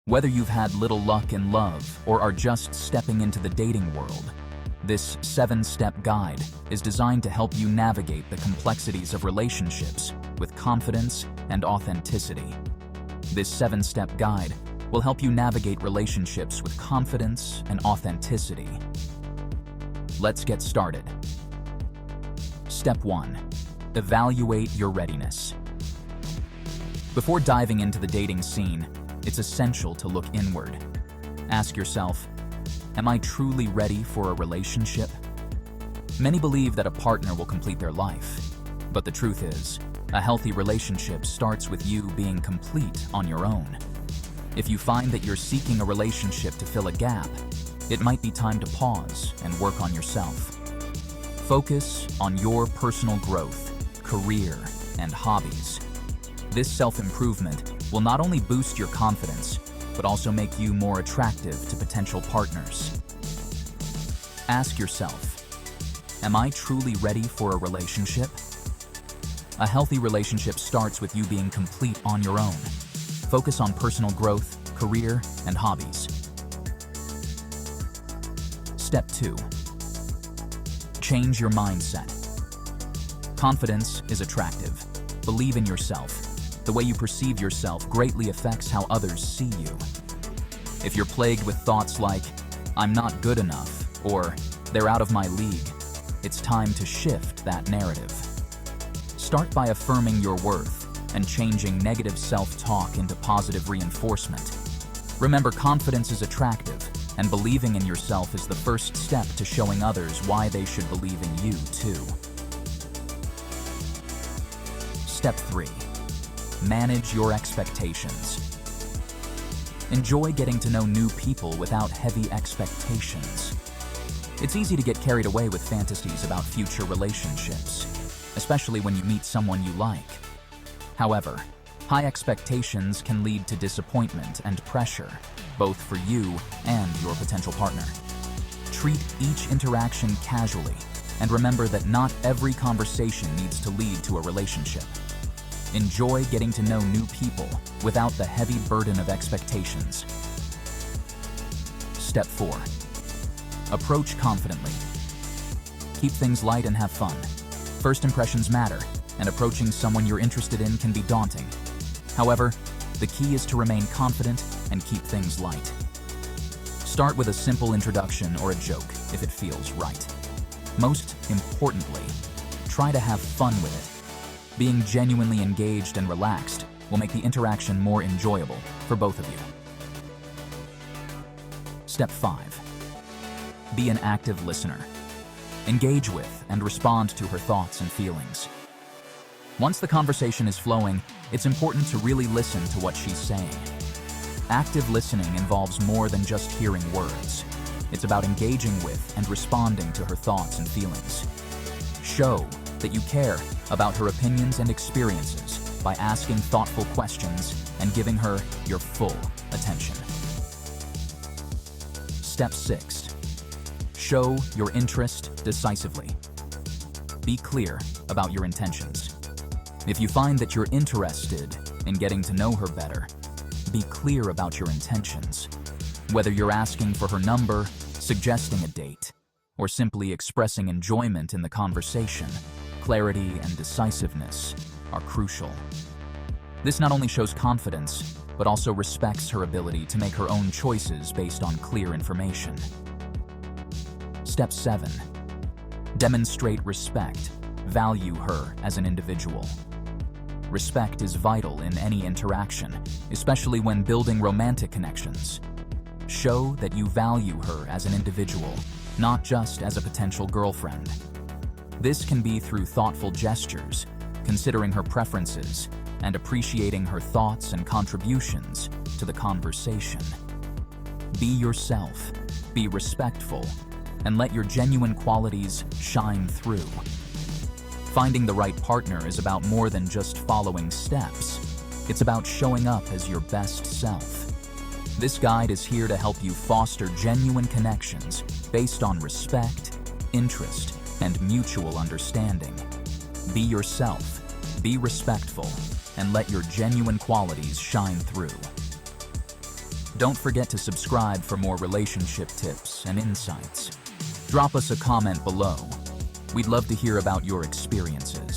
Whether you've had little luck in love or are just stepping into the dating world, this 7-step guide is designed to help you navigate the complexities of relationships with confidence and authenticity. This 7-step guide will help you navigate relationships with confidence and authenticity. Let's get started. Step 1. Evaluate your readiness. Before diving into the dating scene, it's essential to look inward. Ask yourself, am I truly ready for a relationship? Many believe that a partner will complete their life, but the truth is, a healthy relationship starts with you being complete on your own. If you find that you're seeking a relationship to fill a gap, it might be time to pause and work on yourself. Focus on your personal growth, career, and hobbies. This self-improvement will not only boost your confidence, but also make you more attractive to potential partners. Ask yourself, am I truly ready for a relationship? A healthy relationship starts with you being complete on your own. Focus on personal growth, career, and hobbies. Step 2. Change your mindset. Confidence is attractive. Believe in yourself. The way you perceive yourself greatly affects how others see you. If you're plagued with thoughts like, I'm not good enough, or they're out of my league, it's time to shift that narrative. Start by affirming your worth and changing negative self-talk into positive reinforcement. Remember, confidence is attractive, and believing in yourself is the first step to showing others why they should believe in you too. Step 3. Manage your expectations. Enjoy getting to know new people without heavy expectations. It's easy to get carried away with fantasies about future relationships, especially when you meet someone you like. However, high expectations can lead to disappointment and pressure, both for you and your potential partner. Treat each interaction casually, and remember that not every conversation needs to lead to a relationship. Enjoy getting to know new people without the heavy burden of expectations. Step 4. Approach confidently. Keep things light and have fun. First impressions matter, and approaching someone you're interested in can be daunting. However, the key is to remain confident and keep things light. Start with a simple introduction or a joke if it feels right. Most importantly, try to have fun with it. Being genuinely engaged and relaxed will make the interaction more enjoyable for both of you. Step 5. Be an active listener. Engage with and respond to her thoughts and feelings. Once the conversation is flowing, it's important to really listen to what she's saying. Active listening involves more than just hearing words. It's about engaging with and responding to her thoughts and feelings. Show that you care about her opinions and experiences by asking thoughtful questions and giving her your full attention. Step 6. Show your interest decisively. Be clear about your intentions. If you find that you're interested in getting to know her better, be clear about your intentions. Whether you're asking for her number, suggesting a date, or simply expressing enjoyment in the conversation, clarity and decisiveness are crucial. This not only shows confidence, but also respects her ability to make her own choices based on clear information. Step 7. Demonstrate respect. Value her as an individual. Respect is vital in any interaction, especially when building romantic connections. Show that you value her as an individual, not just as a potential girlfriend. This can be through thoughtful gestures, considering her preferences, and appreciating her thoughts and contributions to the conversation. Be yourself, be respectful, and let your genuine qualities shine through. Finding the right partner is about more than just following steps. It's about showing up as your best self. This guide is here to help you foster genuine connections based on respect, interest, and mutual understanding. Be yourself, be respectful, and let your genuine qualities shine through. Don't forget to subscribe for more relationship tips and insights. Drop us a comment below. We'd love to hear about your experiences.